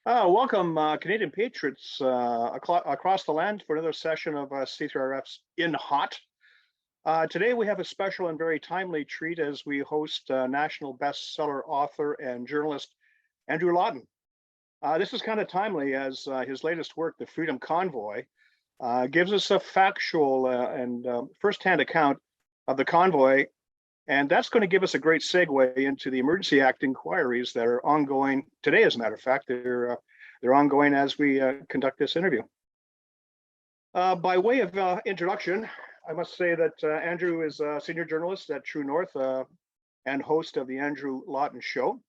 Welcome, Canadian patriots across the land for another session of C3RF's In Hot. Today we have a special and very timely treat as we host national bestseller author and journalist Andrew Lawton. This is kind of timely as his latest work, The Freedom Convoy, gives us a factual and firsthand account of the convoy, and that's going to give us a great segue into the Emergency Act inquiries that are ongoing today. As a matter of fact, they're ongoing as we conduct this interview. By way of introduction, I must say that Andrew is a senior journalist at True North and host of the Andrew Lawton Show.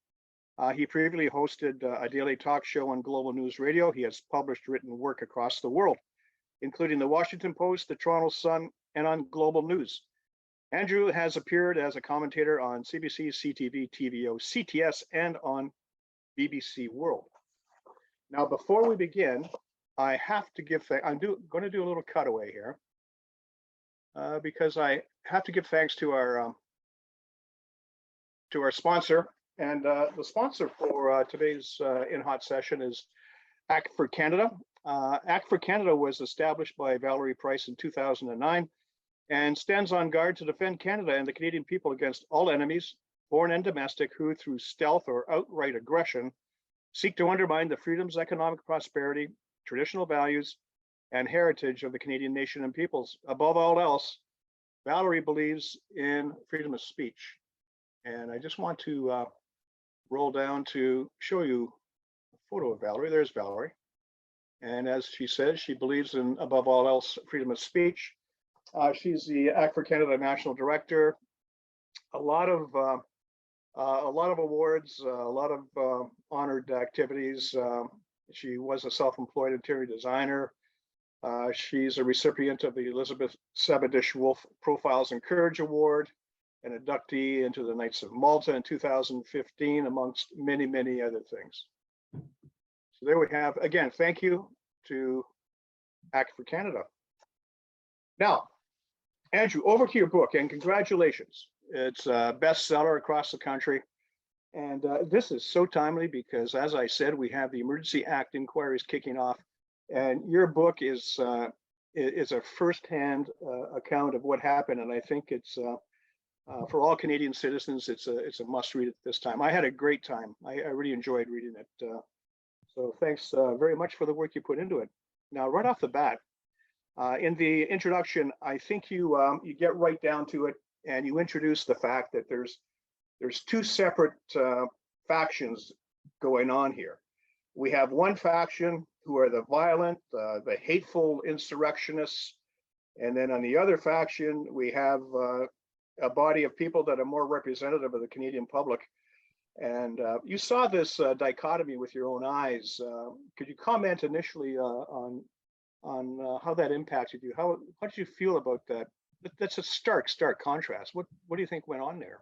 He previously hosted a daily talk show on Global News Radio. He has published written work across the world, including the Washington Post, the Toronto Sun, and on Global News. Andrew has appeared as a commentator on CBC, CTV, TVO, CTS, and on BBC World. Now, before we begin, I have to give thanks. Going to do a little cutaway here because I have to give thanks to our sponsor. And the sponsor for today's In Hot session is Act for Canada. Act for Canada was established by Valerie Price in 2009 and stands on guard to defend Canada and the Canadian people against all enemies, foreign and domestic, who through stealth or outright aggression seek to undermine the freedoms, economic prosperity, traditional values, and heritage of the Canadian nation and peoples. Above all else, Valerie believes in freedom of speech. And I just want to roll down to show you a photo of Valerie. There's Valerie. And as she says, she believes in, above all else, freedom of speech. She's the Act for Canada National Director. A lot of awards, a lot of honored activities. She was a self-employed interior designer. She's a recipient of the Elizabeth Sebedish Wolf Profiles and Courage Award, an inductee into the Knights of Malta in 2015, amongst many, many other things. So there we have, again, thank you to Act for Canada. Now, Andrew, over to your book, and congratulations. It's a bestseller across the country. And this is so timely because, as I said, we have the Emergency Act inquiries kicking off. And your book is a firsthand account of what happened. And I think it's, for all Canadian citizens, it's a must read at this time. I had a great time. I really enjoyed reading it. So thanks very much for the work you put into it. Now, right off the bat, in the introduction, I think you get right down to it, and you introduce the fact that there's two separate factions going on here. We have one faction who are the violent, the hateful insurrectionists, and then on the other faction we have a body of people that are more representative of the Canadian public. And you saw this dichotomy with your own eyes. Could you comment initially on how that impacted you? How did you feel about that? That's a stark contrast. What do you think went on there?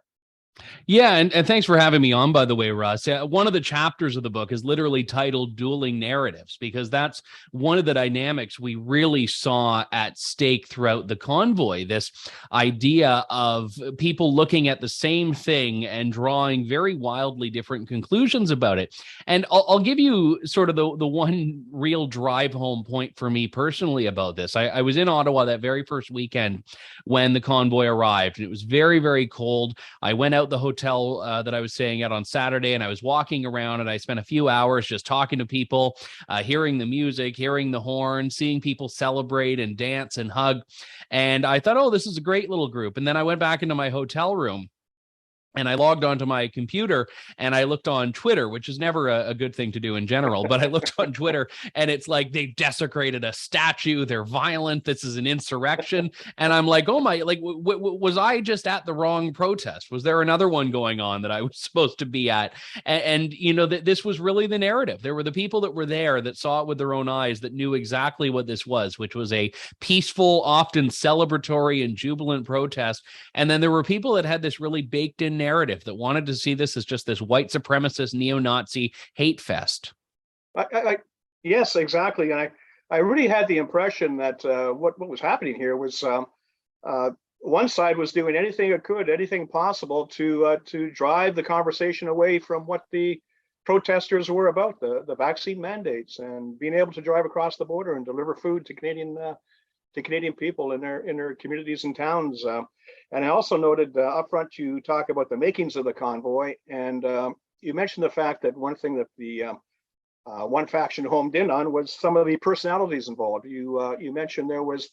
Yeah, and thanks for having me on, by the way, Russ. One of the chapters of the book is literally titled Dueling Narratives, because that's one of the dynamics we really saw at stake throughout the convoy, this idea of people looking at the same thing and drawing very wildly different conclusions about it. And I'll give you sort of the one real drive home point for me personally about this. I was in Ottawa that very first weekend when the convoy arrived, and it was very, very cold. I went out the hotel that I was staying at on Saturday, and I was walking around, and I spent a few hours just talking to people, hearing the music, hearing the horn, seeing people celebrate and dance and hug. And I thought, oh, this is a great little group. And then I went back into my hotel room, and I logged onto my computer and I looked on Twitter, which is never a good thing to do in general. But I looked on Twitter and it's like they desecrated a statue. They're violent. This is an insurrection. And I'm like, oh my, like, was I just at the wrong protest? Was there another one going on that I was supposed to be at? And you know, this was really the narrative. There were the people that were there that saw it with their own eyes, that knew exactly what this was, which was a peaceful, often celebratory and jubilant protest. And then there were people that had this really baked in narrative that wanted to see this as just this white supremacist neo-Nazi hate fest. Yes, exactly. And I really had the impression that what was happening here was one side was doing anything it could, anything possible to drive the conversation away from what the protesters were about, the vaccine mandates and being able to drive across the border and deliver food to Canadian people in their communities and towns. And I also noted up front you talk about the makings of the convoy, and you mentioned the fact that one thing that the one faction homed in on was some of the personalities involved. You mentioned there was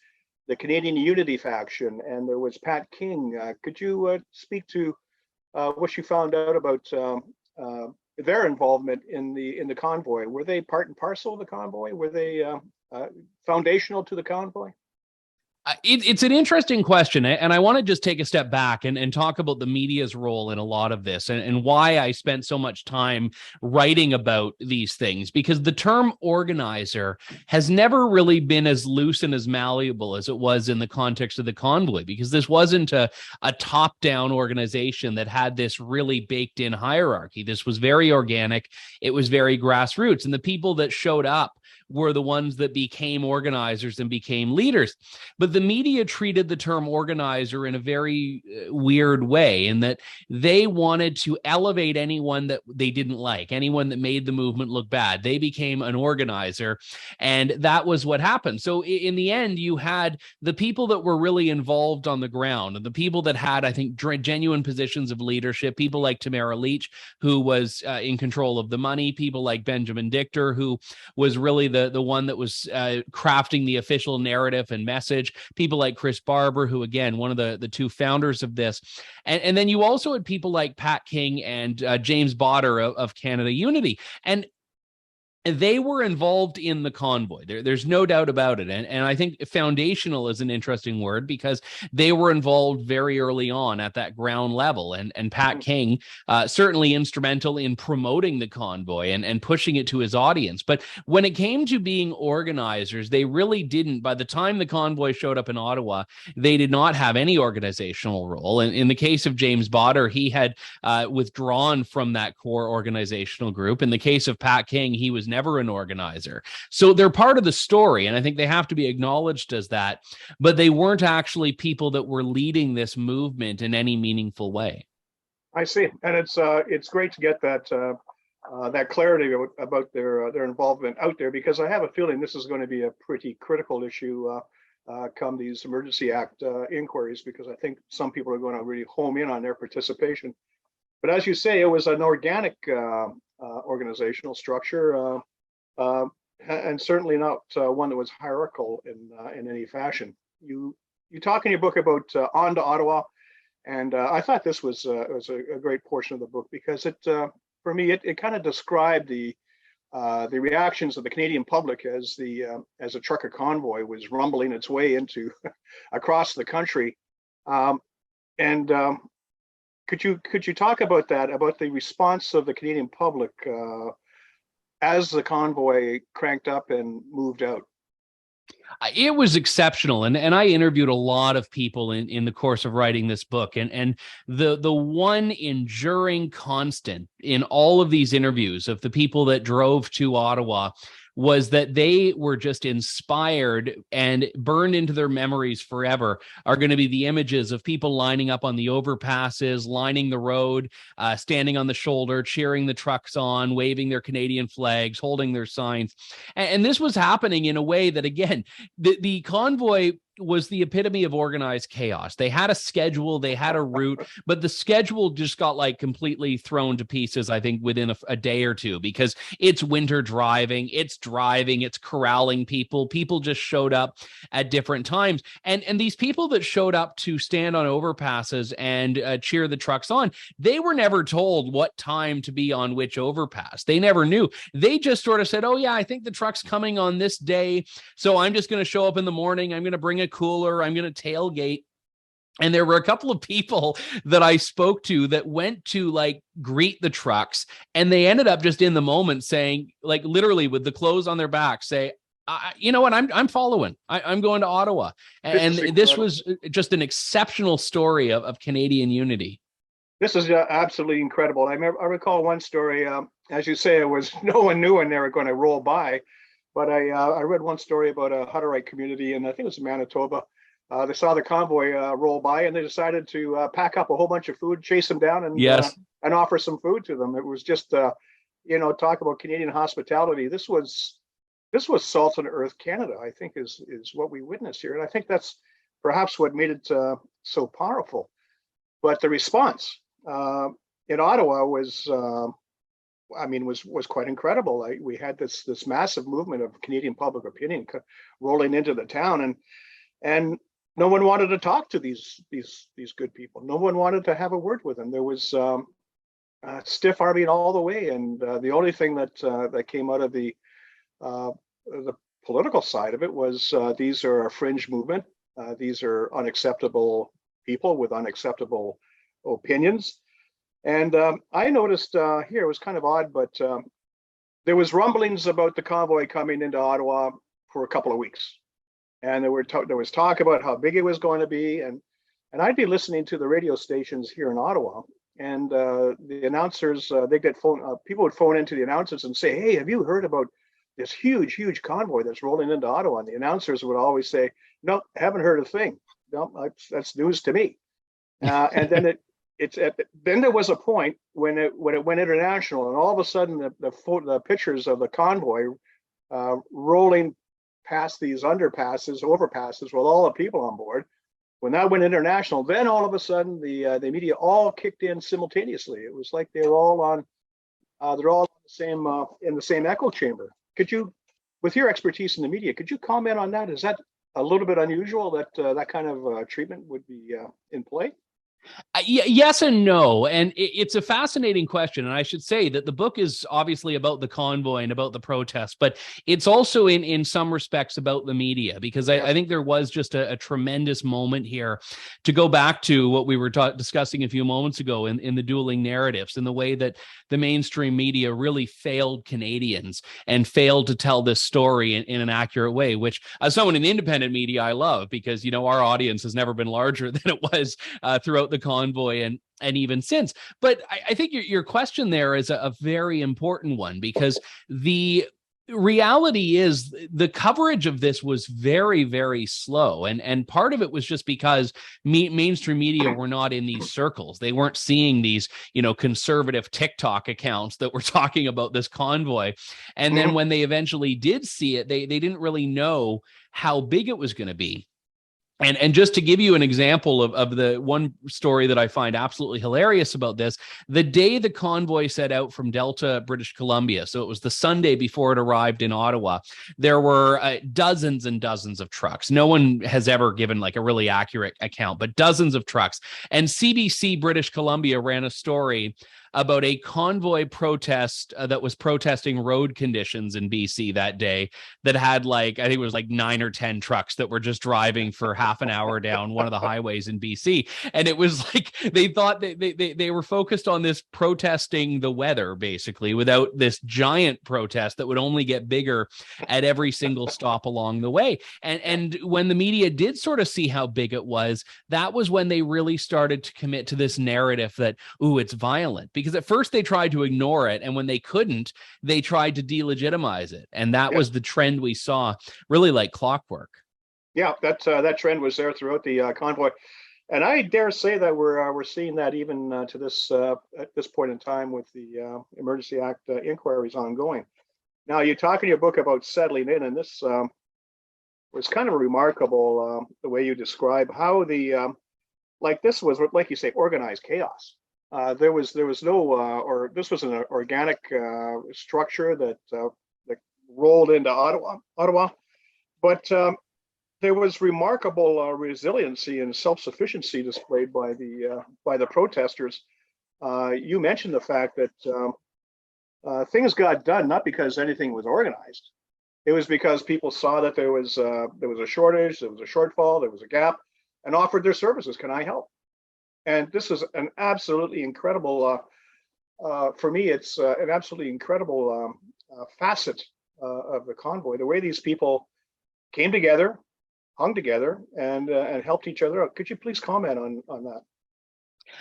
the Canadian Unity faction, and there was Pat King. Could you speak to what you found out about their involvement in the convoy? Were they part and parcel of the convoy? Were they foundational to the convoy? It's an interesting question, and I want to just take a step back and talk about the media's role in a lot of this, and why I spent so much time writing about these things, because the term organizer has never really been as loose and as malleable as it was in the context of the convoy, because this wasn't a top-down organization that had this really baked-in hierarchy. This was very organic. It was very grassroots, and the people that showed up were the ones that became organizers and became leaders. But the media treated the term organizer in a very weird way, in that they wanted to elevate anyone that they didn't like, anyone that made the movement look bad. They became an organizer, and that was what happened. So in the end, you had the people that were really involved on the ground, and the people that had, I think, genuine positions of leadership, people like Tamara Leach, who was in control of the money, people like Benjamin Dichter, who was really the one that was crafting the official narrative and message, people like Chris Barber, who, again, one of the two founders of this. And then you also had people like Pat King and James Botter of Canada Unity. And they were involved in the convoy. There's no doubt about it. And I think foundational is an interesting word, because they were involved very early on at that ground level. And Pat King, certainly instrumental in promoting the convoy and pushing it to his audience. But when it came to being organizers, they really didn't. By the time the convoy showed up in Ottawa, they did not have any organizational role. And in the case of James Botter, he had withdrawn from that core organizational group. In the case of Pat King, he was never an organizer. So they're part of the story, and I think they have to be acknowledged as that, but they weren't actually people that were leading this movement in any meaningful way. I see, and it's great to get that clarity about their involvement out there, because I have a feeling this is going to be a pretty critical issue come these Emergency Act inquiries, because I think some people are going to really home in on their participation. But as you say, it was an organic organizational structure, and certainly not one that was hierarchical in any fashion. You talk in your book about On to Ottawa, and I thought this was a great portion of the book, because for me it kind of described the reactions of the Canadian public as a trucker convoy was rumbling its way into across the country, and could you talk about that, about the response of the Canadian public as the convoy cranked up and moved out? It was exceptional. And I interviewed a lot of people in the course of writing this book. And the one enduring constant in all of these interviews of the people that drove to Ottawa was that they were just inspired, and burned into their memories forever are going to be the images of people lining up on the overpasses, lining the road, standing on the shoulder, cheering the trucks on, waving their Canadian flags, holding their signs. And this was happening in a way that, again, the convoy was the epitome of organized chaos. They had a schedule, they had a route, but the schedule just got like completely thrown to pieces, I think, within a day or two, because it's winter driving, it's corralling people. People just showed up at different times. And these people that showed up to stand on overpasses and cheer the trucks on, they were never told what time to be on which overpass. They never knew. They just sort of said, oh yeah, I think the truck's coming on this day, so I'm just going to show up in the morning. I'm going to bring a cooler. I'm going to tailgate. And there were a couple of people that I spoke to that went to like greet the trucks, and they ended up just in the moment saying, like literally with the clothes on their back, say, you know what, I'm following. I'm going to Ottawa. And this was just an exceptional story of Canadian unity. This is absolutely incredible. I recall one story, as you say, it was no one knew when they were going to roll by. But I read one story about a Hutterite community, and I think it was in Manitoba. They saw the convoy roll by, and they decided to pack up a whole bunch of food, chase them down, and offer some food to them. It was just talk about Canadian hospitality. This was salt and earth Canada, I think, is what we witnessed here. And I think that's perhaps what made it so powerful. But the response in Ottawa was, was quite incredible. We had this massive movement of Canadian public opinion rolling into the town, and no one wanted to talk to these good people. No one wanted to have a word with them. There was stiff arming all the way, and the only thing that came out of the political side of it was these are a fringe movement. These are unacceptable people with unacceptable opinions. And I noticed here, it was kind of odd, but there was rumblings about the convoy coming into Ottawa for a couple of weeks. And there was talk about how big it was going to be. And I'd be listening to the radio stations here in Ottawa, and the announcers, people would phone into the announcers and say, "Hey, have you heard about this huge convoy that's rolling into Ottawa?" And the announcers would always say, "No, haven't heard a thing. No, that's news to me." And then then there was a point when it went international, and all of a sudden the pictures of the convoy rolling past these overpasses with all the people on board. When that went international, then all of a sudden the media all kicked in simultaneously. It was like they're all in the same echo chamber. Could you, with your expertise in the media, could you comment on that? Is that a little bit unusual that that kind of treatment would be in play? Yes and no. And it's a fascinating question. And I should say that the book is obviously about the convoy and about the protest, but it's also in some respects about the media, because I think there was just a tremendous moment here to go back to what we were discussing a few moments ago in the dueling narratives, and the way that the mainstream media really failed Canadians and failed to tell this story in an accurate way, which as someone in the independent media, I love, because, our audience has never been larger than it was throughout the convoy and even since. But I think your question there is a very important one, because the reality is the coverage of this was very, very slow. And part of it was just because mainstream media were not in these circles. They weren't seeing these, conservative TikTok accounts that were talking about this convoy. And then when they eventually did see it, they didn't really know how big it was going to be. And just to give you an example of the one story that I find absolutely hilarious about this, the day the convoy set out from Delta, British Columbia, so it was the Sunday before it arrived in Ottawa, there were dozens and dozens of trucks. No one has ever given like a really accurate account, but dozens of trucks. And CBC British Columbia ran a story about a convoy protest that was protesting road conditions in BC that day, that had I think it was 9 or 10 trucks that were just driving for half an hour down one of the highways in BC. And it was they thought they were focused on this protesting the weather, basically, without this giant protest that would only get bigger at every single stop along the way. And when the media did sort of see how big it was, that was when they really started to commit to this narrative that, ooh, it's violent. Because at first they tried to ignore it, and when they couldn't, they tried to delegitimize it. And that was the trend we saw, really like clockwork. Yeah, that trend was there throughout the convoy. And I dare say that we're seeing that even to this at this point in time with the Emergency Act inquiries ongoing. Now, you talk in your book about settling in, and this was kind of remarkable, the way you describe how this was, like you say, organized chaos. There was no, or this was an organic structure that rolled into Ottawa, but there was remarkable resiliency and self-sufficiency displayed by the protesters. You mentioned the fact that things got done not because anything was organized. It was because people saw that there was a shortage, there was a shortfall, there was a gap, and offered their services. Can I help? And this is an absolutely incredible, for me, it's an absolutely incredible facet of the convoy. The way these people came together, hung together, and helped each other out. Could you please comment on that?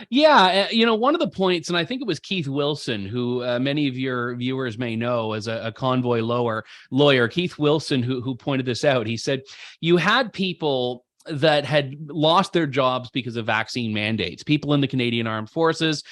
Yeah, one of the points, and I think it was Keith Wilson, who many of your viewers may know as a convoy lawyer, Keith Wilson, who pointed this out. He said, you had people that had lost their jobs because of vaccine mandates. People in the Canadian Armed Forces,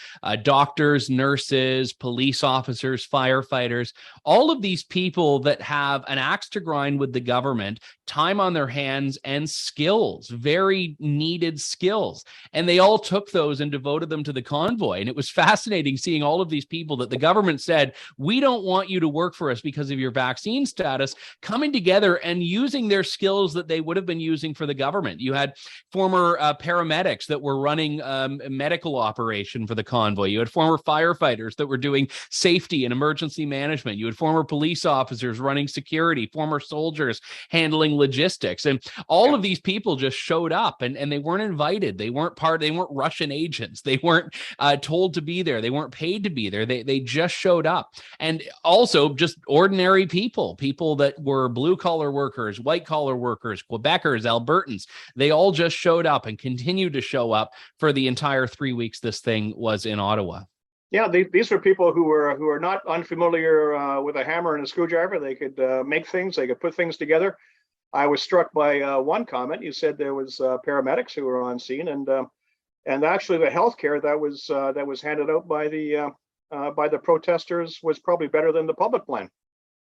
doctors, nurses, police officers, firefighters, all of these people that have an axe to grind with the government, time on their hands, and skills, very needed skills. And they all took those and devoted them to the convoy. And it was fascinating seeing all of these people that the government said, we don't want you to work for us because of your vaccine status, coming together and using their skills that they would have been using for the government. You had former paramedics that were running a medical operation for the convoy. You had former firefighters that were doing safety and emergency management. You had former police officers running security, former soldiers handling logistics. And all of these people just showed up, and they weren't invited. They weren't Russian agents. They weren't told to be there. They weren't paid to be there. They just showed up. And also just ordinary people that were blue collar workers, white collar workers, Quebecers, Albertans. They all just showed up and continued to show up for the entire 3 weeks this thing was in Ottawa. Yeah, these were people who are not unfamiliar with a hammer and a screwdriver. They could make things. They could put things together. I was struck by one comment. You said there was paramedics who were on scene, and actually the healthcare that was handed out by the protesters was probably better than the public plan.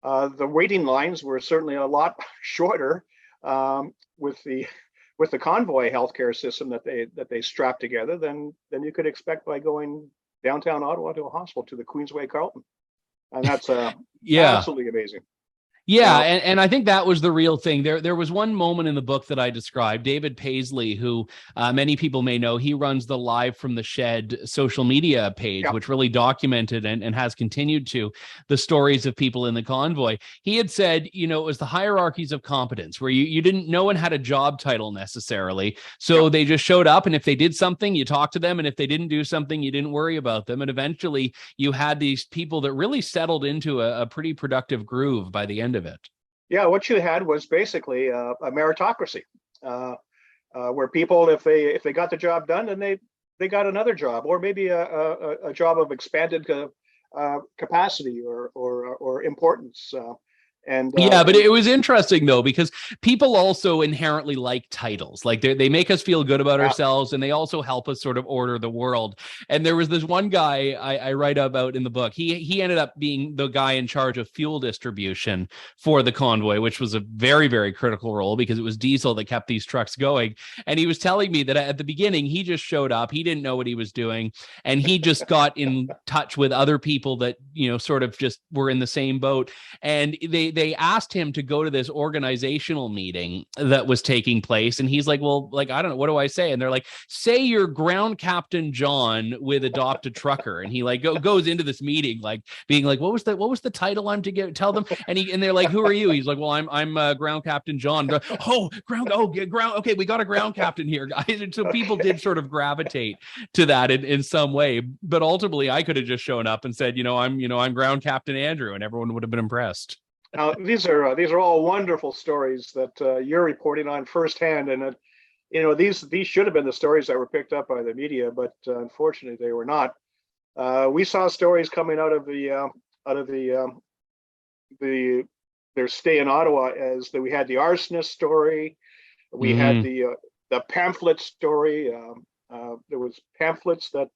The waiting lines were certainly a lot shorter with the convoy healthcare system that they strapped together than you could expect by going downtown Ottawa to a hospital, to the Queensway Carleton. And that's absolutely amazing. Yeah, and I think that was the real thing. There was one moment in the book that I described. David Paisley, who many people may know, he runs the Live from the Shed social media page, which really documented and has continued to the stories of people in the convoy. He had said, it was the hierarchies of competence where you didn't, no one had a job title necessarily. So they just showed up, and if they did something, you talked to them. And if they didn't do something, you didn't worry about them. And eventually you had these people that really settled into a pretty productive groove by the end of it. Yeah, what you had was basically a meritocracy, where people, if they got the job done, then they got another job, or maybe a job of expanded capacity or importance. But it was interesting though, because people also inherently like titles. Like they make us feel good about ourselves, and they also help us sort of order the world. And there was this one guy I write about in the book. He ended up being the guy in charge of fuel distribution for the convoy, which was a very, very critical role because it was diesel that kept these trucks going. And he was telling me that at the beginning, he just showed up. He didn't know what he was doing. And he just got in touch with other people that, sort of just were in the same boat. And they asked him to go to this organizational meeting that was taking place. And he's like, well, I don't know, what do I say? And they're like, say you're Ground Captain John with Adopt a Trucker. And he goes into this meeting, being like, what was the title I'm to tell them? And they're like, who are you? He's like, well, I'm Ground Captain John. Ground. Okay, we got a ground captain here, guys. And so people did sort of gravitate to that in some way. But ultimately, I could have just shown up and said, I'm Ground Captain Andrew, and everyone would have been impressed. Now, these are all wonderful stories that you're reporting on firsthand, and these should have been the stories that were picked up by the media, but unfortunately they were not. We saw stories coming out of their stay in Ottawa, as that we had the arsonist story, we had the pamphlet story. There was pamphlets that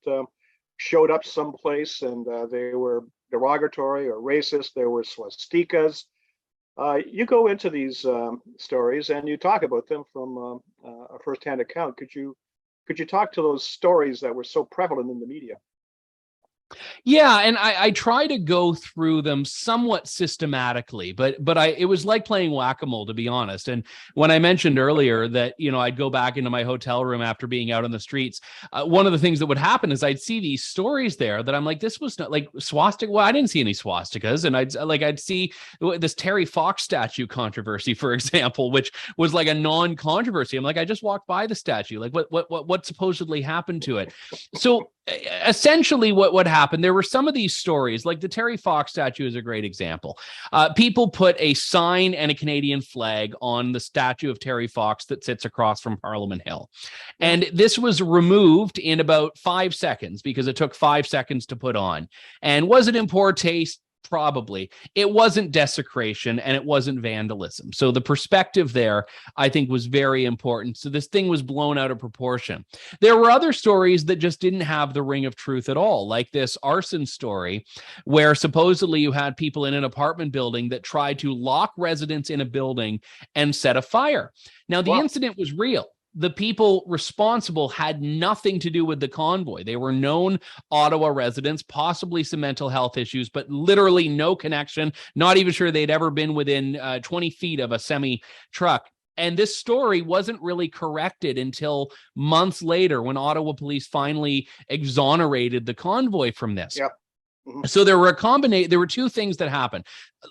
showed up someplace, and they were derogatory or racist. There were swastikas. You go into these stories and you talk about them from a firsthand account. Could you talk to those stories that were so prevalent in the media? Yeah, and I try to go through them somewhat systematically, but it was like playing whack-a-mole, to be honest. And when I mentioned earlier that, I'd go back into my hotel room after being out on the streets, one of the things that would happen is I'd see these stories there that I'm like, this was not like swastika. Well, I didn't see any swastikas. And I'd see this Terry Fox statue controversy, for example, which was like a non-controversy. I'm like, I just walked by the statue. Like what supposedly happened to it? So essentially what happened, there were some of these stories, like the Terry Fox statue is a great example. People put a sign and a Canadian flag on the statue of Terry Fox that sits across from Parliament Hill. And this was removed in about 5 seconds because it took 5 seconds to put on. And was it in poor taste? probably. It wasn't desecration and it wasn't vandalism. So the perspective there, I think, was very important. So this thing was blown out of proportion. There were other stories that just didn't have the ring of truth at all, like this arson story, where supposedly you had people in an apartment building that tried to lock residents in a building and set a fire. Now, the incident was real. The people responsible had nothing to do with the convoy. They were known Ottawa residents, possibly some mental health issues, but literally no connection, not even sure they'd ever been within 20 feet of a semi-truck. And this story wasn't really corrected until months later when Ottawa police finally exonerated the convoy from this. Yep. Mm-hmm. So there were two things that happened.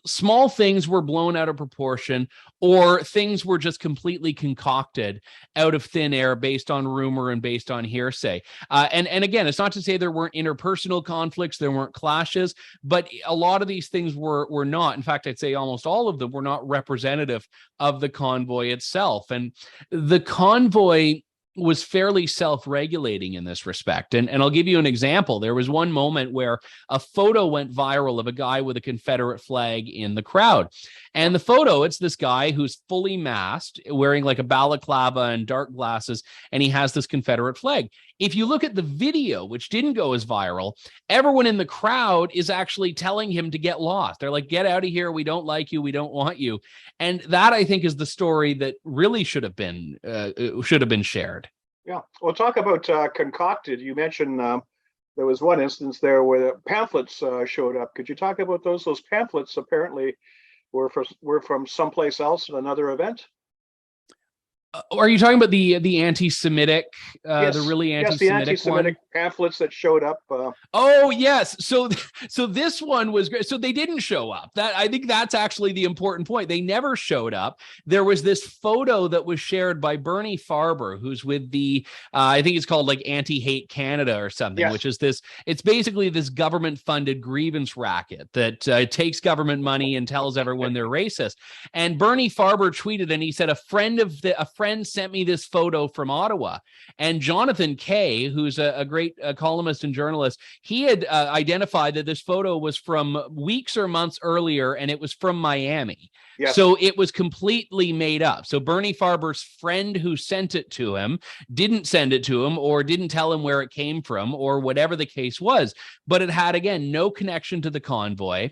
Small things were blown out of proportion, or things were just completely concocted out of thin air based on rumor and based on hearsay. And again, it's not to say there weren't interpersonal conflicts, there weren't clashes, but a lot of these things were not. In fact, I'd say almost all of them were not representative of the convoy itself. And the convoy was fairly self-regulating in this respect. And I'll give you an example. There was one moment where a photo went viral of a guy with a Confederate flag in the crowd. And the photo, it's this guy who's fully masked, wearing like a balaclava and dark glasses, and he has this Confederate flag. If you look at the video, which didn't go as viral, everyone in the crowd is actually telling him to get lost. They're like, get out of here. We don't like you. We don't want you. And that, I think, is the story that really should have been shared. Yeah. Well, talk about concocted. You mentioned there was one instance there where the pamphlets showed up. Could you talk about those? Those pamphlets apparently were from someplace else in another event. Are you talking about the anti-Semitic, yes. the really anti-Semitic, yes, the anti-Semitic pamphlets that showed up? Oh yes, so this one was great. So they didn't show up. That, I think that's actually the important point. They never showed up. There was this photo that was shared by Bernie Farber, who's with the I think it's called like Anti-Hate Canada or something, yes. which is this. It's basically this government-funded grievance racket that takes government money and tells everyone they're racist. And Bernie Farber tweeted, and he said, a friend sent me this photo from Ottawa. And Jonathan Kay, who's a great columnist and journalist, he had identified that this photo was from weeks or months earlier, and it was from Miami. Yes. So it was completely made up. So Bernie Farber's friend who sent it to him didn't send it to him, or didn't tell him where it came from, or whatever the case was. But it had, again, no connection to the convoy.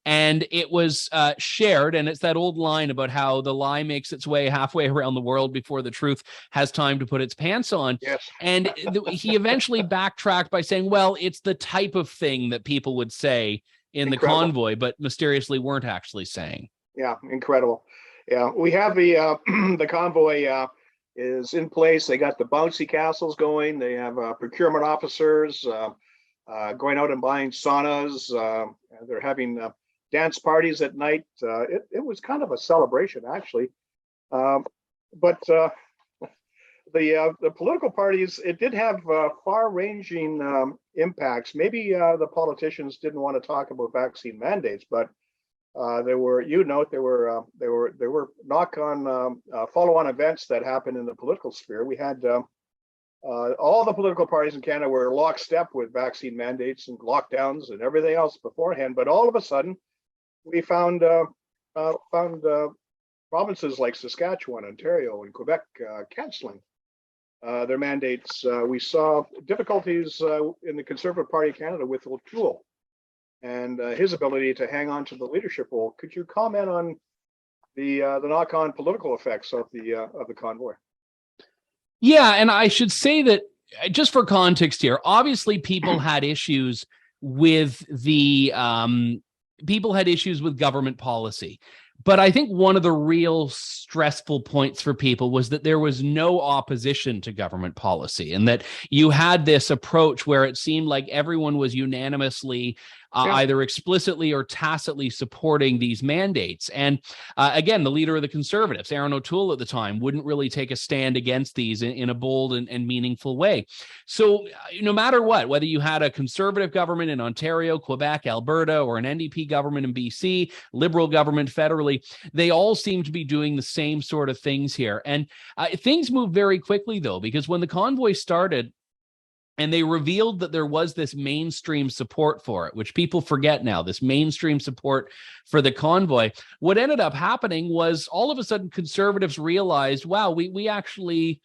And it was shared, and it's that old line about how the lie makes its way halfway around the world before the truth has time to put its pants on. Yes. And he eventually backtracked by saying, well, it's the type of thing that people would say in the convoy, but mysteriously weren't actually saying. Yeah, incredible. Yeah, we have the the convoy is in place. They got the bouncy castles going. They have procurement officers going out and buying saunas. They're having dance parties at night. It was kind of a celebration, actually. But the political parties, it did have far-ranging impacts. Maybe the politicians didn't want to talk about vaccine mandates, but there were, there were knock-on, follow-on events that happened in the political sphere. We had all the political parties in Canada were lockstep with vaccine mandates and lockdowns and everything else beforehand, but all of a sudden, we found provinces like Saskatchewan, Ontario, and Quebec canceling their mandates. We saw difficulties in the Conservative Party of Canada with O'Toole and his ability to hang on to the leadership role. Could you comment on the knock-on political effects of the convoy? Yeah, and I should say that just for context here, obviously people had issues with government policy. But I think one of the real stressful points for people was that there was no opposition to government policy, and that you had this approach where it seemed like everyone was unanimously either explicitly or tacitly supporting these mandates. And again, the leader of the Conservatives, Aaron O'Toole at the time, wouldn't really take a stand against these in a bold and meaningful way. So no matter what, whether you had a Conservative government in Ontario, Quebec, Alberta, or an NDP government in BC, Liberal government federally, they all seem to be doing the same sort of things here. And things moved very quickly, though, because when the convoy started, And they revealed that there was this mainstream support for it, which people forget now, this mainstream support for the convoy. What ended up happening was all of a sudden conservatives realized, wow, we actually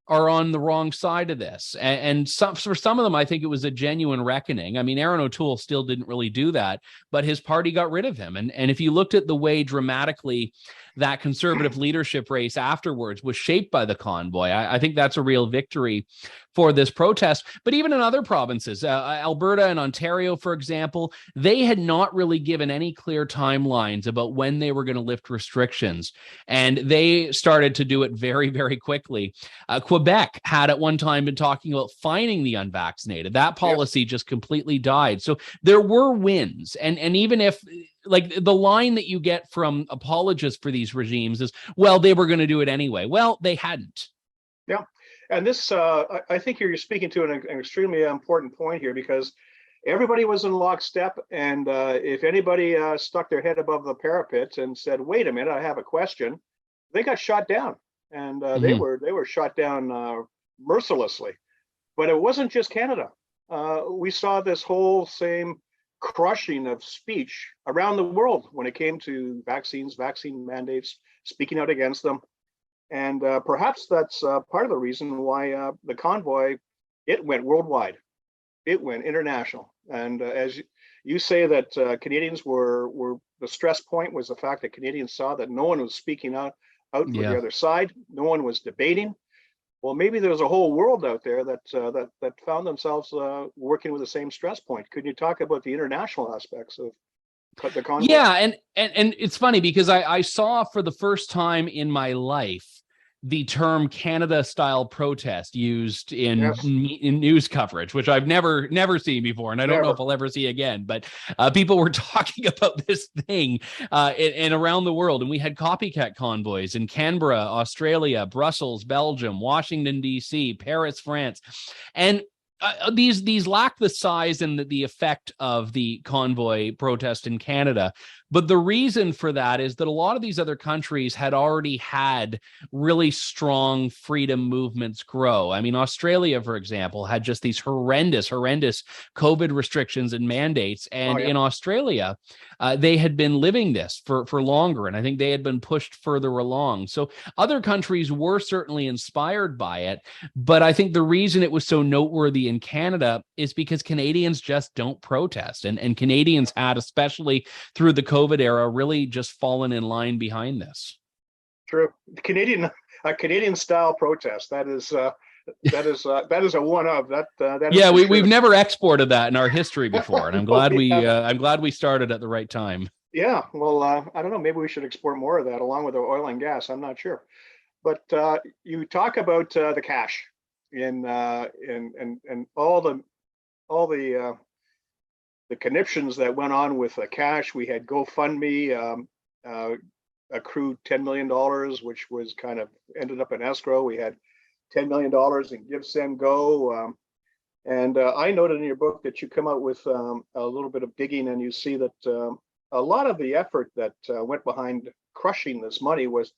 are on the wrong side of this. And for some of them, I think it was a genuine reckoning. I mean, Aaron O'Toole still didn't really do that, but his party got rid of him. And if you looked at the way dramatically that conservative leadership race afterwards was shaped by the convoy, I think that's a real victory for this protest. But even in other provinces, Alberta and Ontario, for example, they had not really given any clear timelines about when they were going to lift restrictions. And they started to do it very, very quickly. Quebec had at one time been talking about fining the unvaccinated. That policy just completely died. So there were wins. And even if, like, the line that you get from apologists for these regimes is, well, they were going to do it anyway. Well, they hadn't. Yeah. And this, I think you're speaking to an extremely important point here, because everybody was in lockstep. And if anybody stuck their head above the parapet and said, wait a minute, I have a question, they got shot down. And they were shot down mercilessly. But it wasn't just Canada. We saw this whole same crushing of speech around the world when it came to vaccines, vaccine mandates, speaking out against them. And perhaps that's part of the reason why the convoy, it went worldwide. It went international. And as you say that Canadians were the stress point was the fact that Canadians saw that no one was speaking out for the other side. No one was debating. Well, maybe there's a whole world out there that found themselves working with the same stress point. Could you talk about the international aspects of the convoy? Yeah, and it's funny because I saw for the first time in my life the term Canada-style protest used in news coverage, which I've never seen before, and I don't know if I'll ever see again. But people were talking about this thing and around the world, and we had copycat convoys in Canberra, Australia, Brussels, Belgium, Washington, D.C., Paris, France, and these lack the size and the effect of the convoy protest in Canada. But the reason for that is that a lot of these other countries had already had really strong freedom movements grow. I mean, Australia, for example, had just these horrendous COVID restrictions and mandates. And in Australia, they had been living this for longer. And I think they had been pushed further along. So other countries were certainly inspired by it. But I think the reason it was so noteworthy in Canada is because Canadians just don't protest. And Canadians had, especially through the COVID era, really just fallen in line behind this. True. Canadian style protest. That is a one of that. Yeah, we've never exported that in our history before, and I'm glad we started at the right time. Yeah, well, I don't know. Maybe we should export more of that along with the oil and gas. I'm not sure, but you talk about the cash and all the conniptions that went on with the cash. We had GoFundMe accrued $10 million, which was kind of ended up in escrow. We had $10 million in Give, Send, Go. And I noted in your book that you come out with a little bit of digging, and you see that a lot of the effort that went behind crushing this money was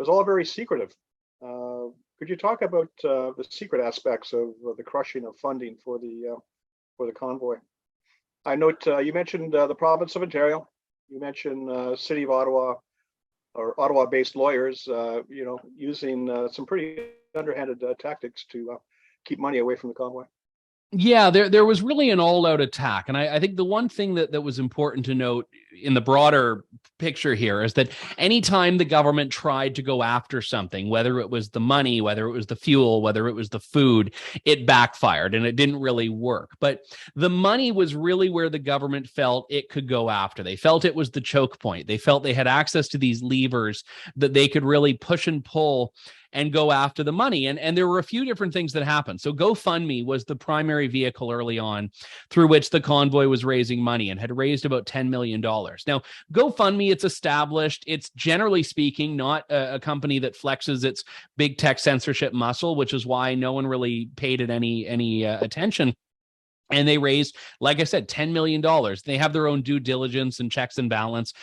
all very secretive. Could you talk about the secret aspects of the crushing of funding for the convoy? I note you mentioned the province of Ontario. You mentioned City of Ottawa or Ottawa-based lawyers, using some pretty underhanded tactics to keep money away from the convoy. Yeah, there was really an all-out attack. And I think the one thing that was important to note in the broader picture here is that anytime the government tried to go after something, whether it was the money, whether it was the fuel, whether it was the food, it backfired and it didn't really work. But the money was really where the government felt it could go after. They felt it was the choke point. They felt they had access to these levers that they could really push and pull and go after the money. And there were a few different things that happened. So GoFundMe was the primary vehicle early on through which the convoy was raising money and had raised about $10 million. Now, GoFundMe, it's established. It's generally speaking not a company that flexes its big tech censorship muscle, which is why no one really paid it any attention. And they raised, like I said, $10 million. They have their own due diligence and checks and balance.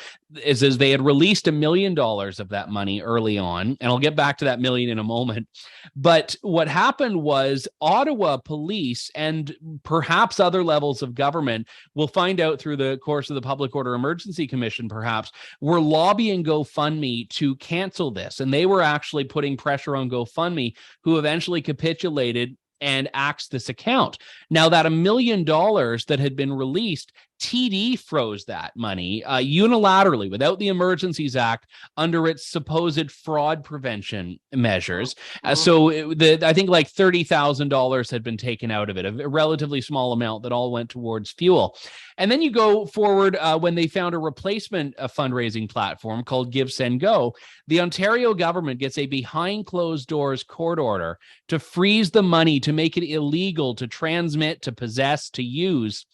Is they had released $1 million of that money early on. And I'll get back to that million in a moment. But what happened was Ottawa police and perhaps other levels of government, we'll find out through the course of the Public Order Emergency Commission, perhaps, were lobbying GoFundMe to cancel this. And they were actually putting pressure on GoFundMe, who eventually capitulated and axed this account. Now, that $1 million that had been released, TD froze that money unilaterally without the Emergencies Act under its supposed fraud prevention measures. So I think like $30,000 had been taken out of it, a relatively small amount that all went towards fuel. And then you go forward when they found a replacement fundraising platform called Give, Send, Go. The Ontario government gets a behind closed doors court order to freeze the money, to make it illegal to transmit, to possess, to use.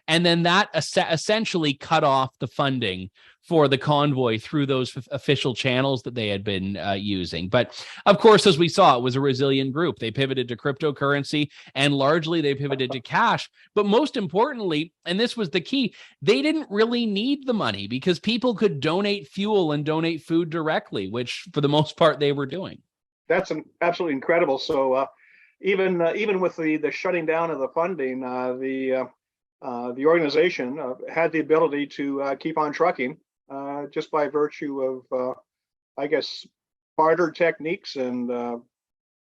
And then that essentially cut off the funding for the convoy through those official channels that they had been using. But of course, as we saw, it was a resilient group. They pivoted to cryptocurrency, and largely they pivoted to cash. But most importantly, and this was the key, they didn't really need the money because people could donate fuel and donate food directly, which for the most part they were doing. That's absolutely incredible. So even with the shutting down of the funding, the organization had the ability to keep on trucking just by virtue of, I guess, barter techniques and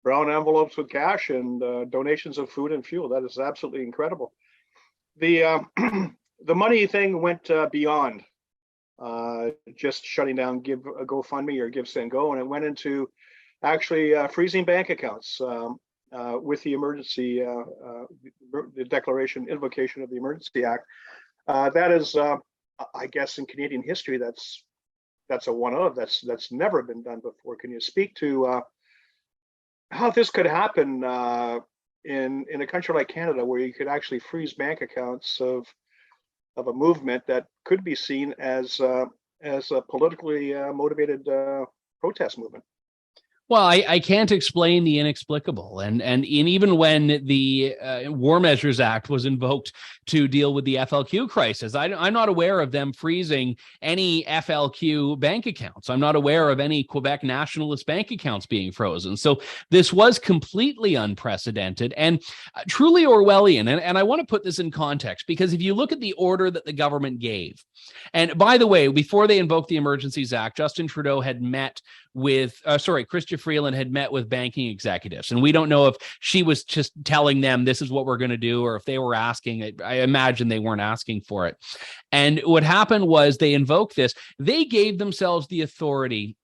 brown envelopes with cash and donations of food and fuel. That is absolutely incredible. The the money thing went beyond just shutting down GoFundMe or Give, Send, Go, and it went into actually freezing bank accounts. With the emergency, the declaration, invocation of the Emergency Act. That is, I guess, in Canadian history, that's a one-of. That's never been done before. Can you speak to how this could happen in a country like Canada, where you could actually freeze bank accounts of a movement that could be seen as a politically motivated protest movement? Well, I can't explain the inexplicable. And even when the War Measures Act was invoked to deal with the FLQ crisis, I'm not aware of them freezing any FLQ bank accounts. I'm not aware of any Quebec nationalist bank accounts being frozen. So this was completely unprecedented and truly Orwellian. And I want to put this in context, because if you look at the order that the government gave, and by the way, before they invoked the Emergencies Act, Justin Trudeau had met with, Chrystia Freeland had met with banking executives. And we don't know if she was just telling them this is what we're going to do, or if they were asking. I imagine they weren't asking for it. And what happened was they invoked this. They gave themselves the authority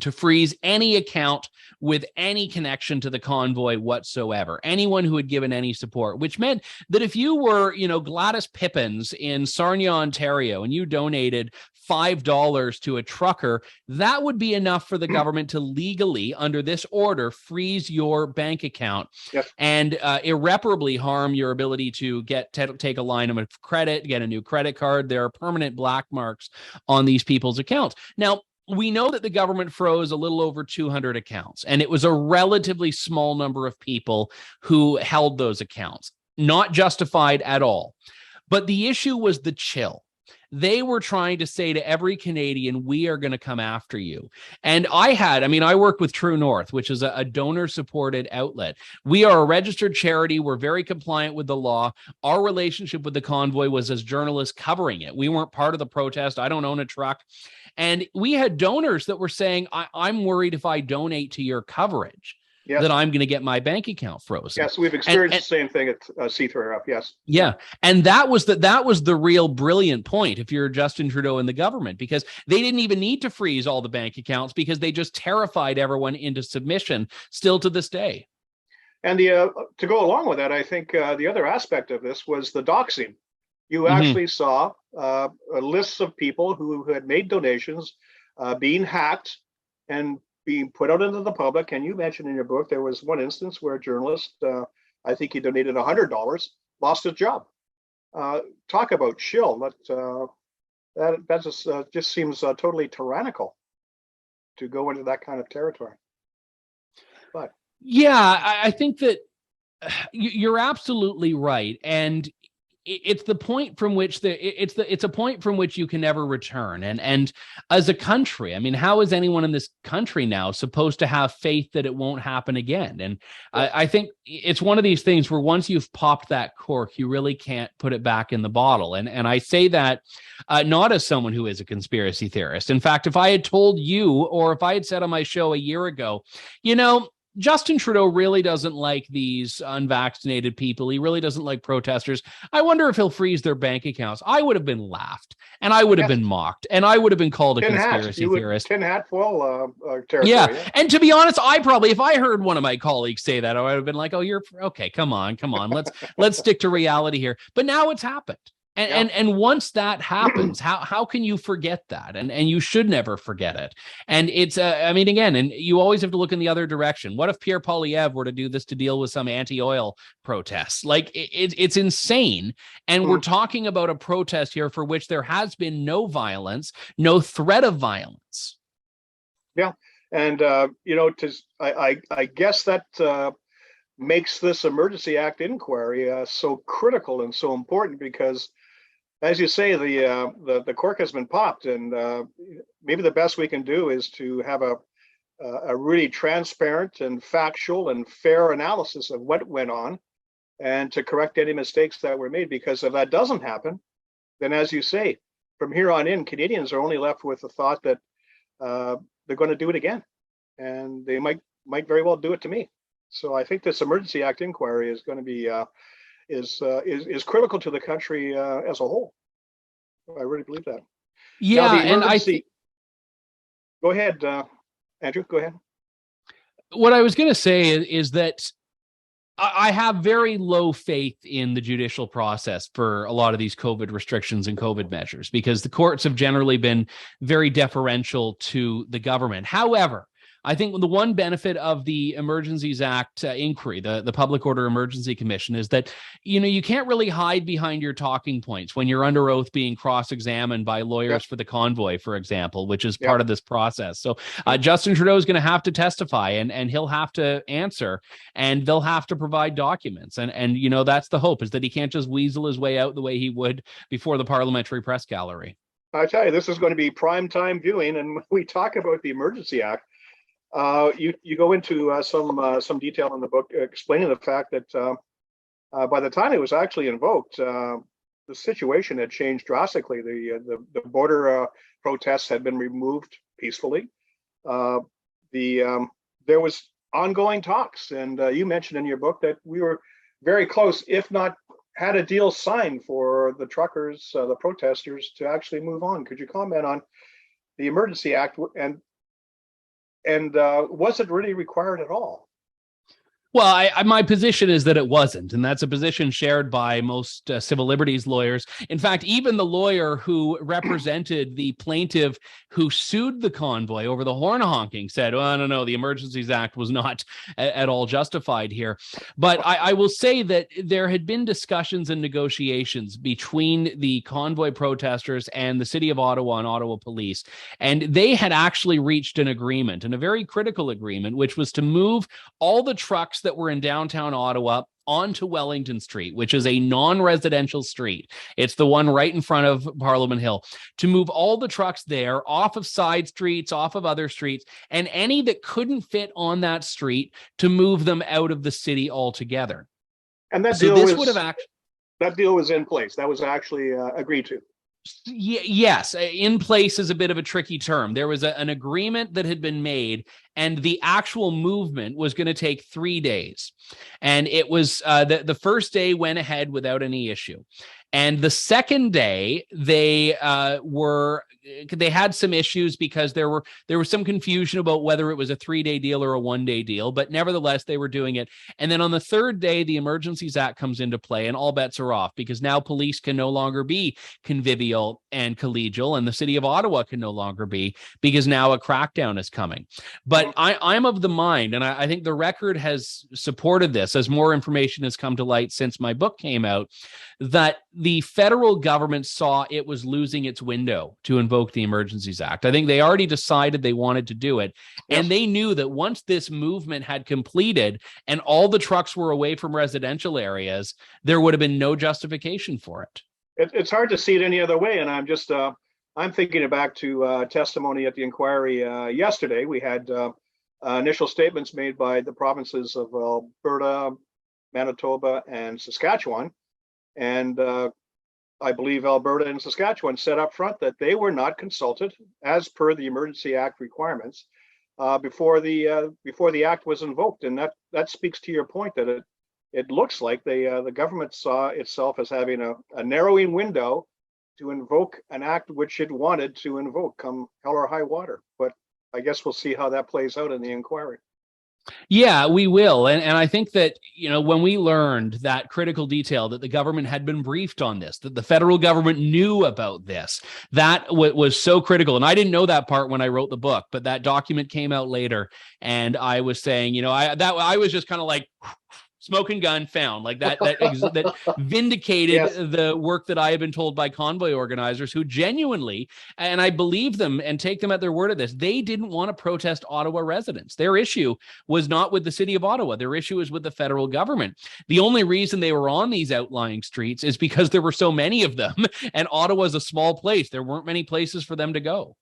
to freeze any account with any connection to the convoy whatsoever, anyone who had given any support, which meant that if you were, Gladys Pippins in Sarnia, Ontario, and you donated $5 to a trucker, that would be enough for the government to legally, under this order, freeze your bank account. Yes. And irreparably harm your ability to take a line of credit, get a new credit card. There are permanent black marks on these people's accounts. Now, we know that the government froze a little over 200 accounts, and it was a relatively small number of people who held those accounts. Not justified at all. But the issue was the chill. They were trying to say to every Canadian, we are going to come after you. And I work with True North, which is a donor-supported outlet. We are a registered charity. We're very compliant with the law. Our relationship with the convoy was as journalists covering it. We weren't part of the protest. I don't own a truck. And we had donors that were saying, I'm worried if I donate to your coverage, yes, that I'm going to get my bank account frozen. Yes, we've experienced the same thing at C3RF, yes. Yeah, and that was the real brilliant point if you're Justin Trudeau and the government, because they didn't even need to freeze all the bank accounts because they just terrified everyone into submission still to this day. And to go along with that, I think the other aspect of this was the doxing. You actually saw lists of people who had made donations being hacked and being put out into the public. And you mentioned in your book there was one instance where a journalist, I think he donated $100, lost his job. Talk about chill. That just seems totally tyrannical to go into that kind of territory. But yeah, I think that You're absolutely right. And it's the point from which it's a point from which you can never return. And as a country, I mean, how is anyone in this country now supposed to have faith that it won't happen again? And I think it's one of these things where once you've popped that cork, you really can't put it back in the bottle. And I say that not as someone who is a conspiracy theorist. In fact, if I had told you, or if I had said on my show a year ago, Justin Trudeau really doesn't like these unvaccinated people. He really doesn't like protesters. I wonder if he'll freeze their bank accounts. I would have been laughed, and I would have been mocked, and I would have been called a conspiracy theorist. Tin hat full territory. Yeah. And to be honest, if I heard one of my colleagues say that, I would have been like, "Oh, you're okay. Come on. Let's stick to reality here." But now it's happened. And once that happens, how can you forget that? And you should never forget it. And it's, again, and you always have to look in the other direction. What if Pierre Poilievre were to do this to deal with some anti-oil protests? Like it's insane. And we're talking about a protest here for which there has been no violence, no threat of violence. Yeah. And, I guess that makes this Emergency Act inquiry so critical and so important because, as you say, the cork has been popped, and maybe the best we can do is to have a really transparent and factual and fair analysis of what went on, and to correct any mistakes that were made. Because if that doesn't happen, then, as you say, from here on in, Canadians are only left with the thought that they're going to do it again, and they might very well do it to me. So I think this Emergency Act inquiry is going to be is critical to the country as a whole. I really believe that. Yeah, and go ahead, Andrew. Go ahead. What I was going to say is that I have very low faith in the judicial process for a lot of these COVID restrictions and COVID measures because the courts have generally been very deferential to the government. However, I think the one benefit of the Emergencies Act inquiry, the Public Order Emergency Commission, is that, you can't really hide behind your talking points when you're under oath being cross-examined by lawyers for the convoy, for example, which is part of this process. So Justin Trudeau is going to have to testify and he'll have to answer and they'll have to provide documents. And that's the hope, is that he can't just weasel his way out the way he would before the parliamentary press gallery. I tell you, this is going to be prime time viewing. And when we talk about the Emergency Act, you go into some detail in the book explaining the fact that by the time it was actually invoked, the situation had changed drastically. The border protests had been removed peacefully. There was ongoing talks, and you mentioned in your book that we were very close, if not had a deal signed for the truckers, the protesters, to actually move on. Could you comment on the Emergency Act and was it really required at all? Well, my position is that it wasn't, and that's a position shared by most civil liberties lawyers. In fact, even the lawyer who represented the plaintiff who sued the convoy over the horn honking said, "Oh, no, the Emergencies Act was not at all justified here." But I will say that there had been discussions and negotiations between the convoy protesters and the city of Ottawa and Ottawa police, and they had actually reached an agreement, and a very critical agreement, which was to move all the trucks that were in downtown Ottawa onto Wellington Street, which is a non-residential street. It's the one right in front of Parliament Hill, to move all the trucks there off of side streets, off of other streets, and any that couldn't fit on that street to move them out of the city altogether. And that deal was in place. That was actually agreed to. Yes, in place is a bit of a tricky term. There was an agreement that had been made, and the actual movement was going to take 3 days. And it was the first day went ahead without any issue. And the second day, they had some issues because there was some confusion about whether it was a 3-day deal or a 1-day deal, but nevertheless, they were doing it. And then on the third day, the Emergencies Act comes into play and all bets are off because now police can no longer be convivial and collegial, and the city of Ottawa can no longer be, because now a crackdown is coming. But I'm of the mind, and I think the record has supported this as more information has come to light since my book came out, that the federal government saw it was losing its window to invoke the Emergencies Act. I think they already decided they wanted to do it. Yes. And they knew that once this movement had completed and all the trucks were away from residential areas, there would have been no justification for it. It's hard to see it any other way. And I'm thinking back to testimony at the inquiry yesterday. We had initial statements made by the provinces of Alberta, Manitoba, and Saskatchewan. And I believe Alberta and Saskatchewan said up front that they were not consulted as per the Emergency Act requirements before the act was invoked. And that speaks to your point that it looks like the government saw itself as having a narrowing window to invoke an act which it wanted to invoke come hell or high water. But I guess we'll see how that plays out in the inquiry. Yeah, we will. And I think that, when we learned that critical detail that the government had been briefed on this, that the federal government knew about this, that was so critical. And I didn't know that part when I wrote the book, but that document came out later. And I was saying, I was just kind of like, smoking gun found, like that vindicated Yes. the work that I have been told by convoy organizers who genuinely, and I believe them and take them at their word of this, they didn't want to protest Ottawa residents. Their issue was not with the city of Ottawa. Their issue is with the federal government. The only reason they were on these outlying streets is because there were so many of them, and Ottawa is a small place. There weren't many places for them to go.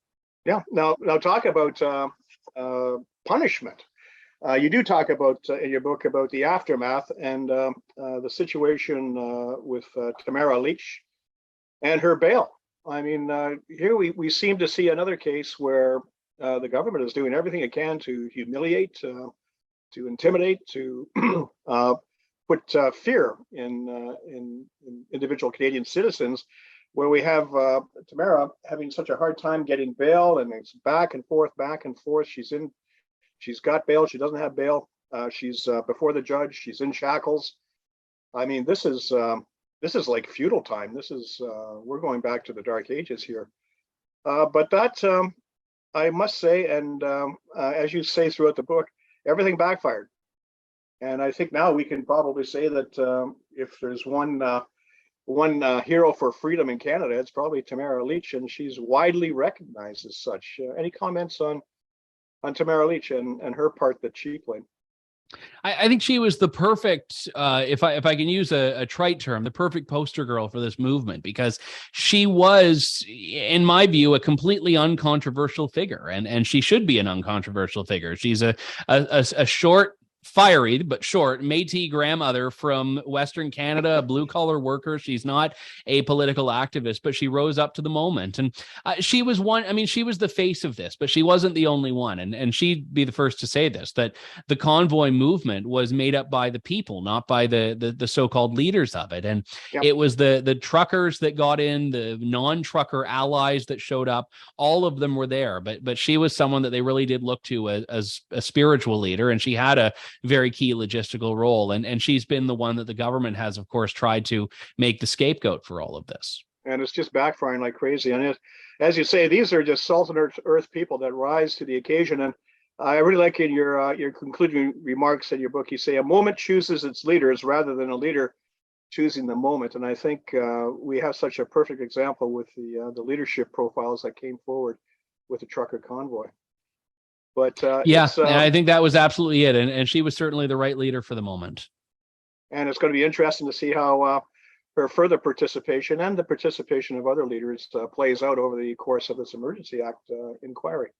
Yeah. Now talk about punishment. You do talk about in your book about the aftermath and the situation with Tamara Leach and her bail. I mean, here we seem to see another case where the government is doing everything it can to humiliate, to intimidate, to put fear in individual Canadian citizens, where we have Tamara having such a hard time getting bail, and it's back and forth, back and forth. She's got bail. She doesn't have bail. She's before the judge. She's in shackles. I mean, this is like feudal time. This is we're going back to the Dark Ages here. But that I must say, and as you say throughout the book, everything backfired. And I think now we can probably say that if there's one hero for freedom in Canada, it's probably Tamara Leach, and she's widely recognized as such. Any comments on Tamara Leach and her part that she played? I think she was the perfect, if I can use a trite term, the perfect poster girl for this movement, because she was, in my view, a completely uncontroversial figure, and she should be an uncontroversial figure. She's a short, fiery but short Métis grandmother from Western Canada, a blue-collar worker. She's not a political activist, but she rose up to the moment. And she was she was the face of this, but she wasn't the only one. And she'd be the first to say this, that the convoy movement was made up by the people, not by the so-called leaders of it. And Yep. It was the truckers that got in, the non-trucker allies that showed up. All of them were there, but she was someone that they really did look to as a spiritual leader, and she had a very key logistical role. And she's been the one that the government has, of course, tried to make the scapegoat for all of this. And it's just backfiring like crazy. And as you say, these are just salt and earth people that rise to the occasion. And I really like in your concluding remarks in your book, you say a moment chooses its leaders rather than a leader choosing the moment. And I think we have such a perfect example with the leadership profiles that came forward with the trucker convoy. But and I think that was absolutely it. And she was certainly the right leader for the moment. And it's going to be interesting to see how her further participation and the participation of other leaders plays out over the course of this Emergency Act inquiry.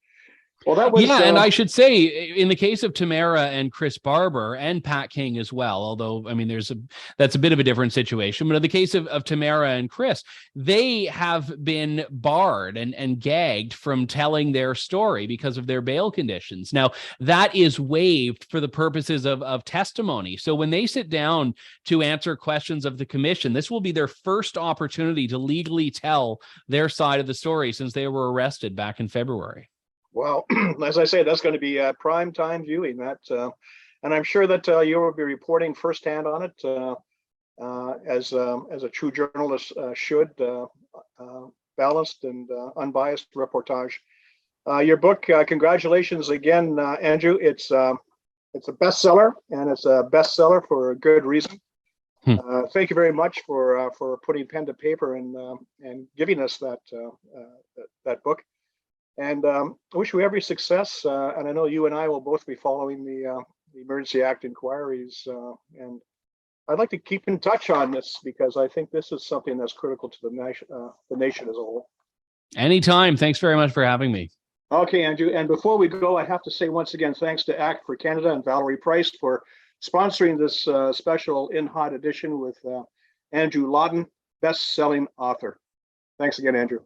Well, that was and I should say, in the case of Tamara and Chris Barber and Pat King as well, although I mean that's a bit of a different situation, but in the case of Tamara and Chris, they have been barred and gagged from telling their story because of their bail conditions. Now that is waived for the purposes of testimony. So when they sit down to answer questions of the commission, this will be their first opportunity to legally tell their side of the story since they were arrested back in February. Well, as I say, that's going to be prime time viewing that, and I'm sure that you will be reporting firsthand on it as a true journalist should, balanced and unbiased reportage. Your book, congratulations again, Andrew. It's a bestseller, and it's a bestseller for a good reason. Thank you very much for putting pen to paper and giving us that book. And I wish you every success. And I know you and I will both be following the Emergency Act inquiries. And I'd like to keep in touch on this because I think this is something that's critical to the nation as a whole. Anytime. Thanks very much for having me. Okay, Andrew. And before we go, I have to say once again, thanks to Act for Canada and Valerie Price for sponsoring this special In Hot edition with Andrew Lawton, best-selling author. Thanks again, Andrew.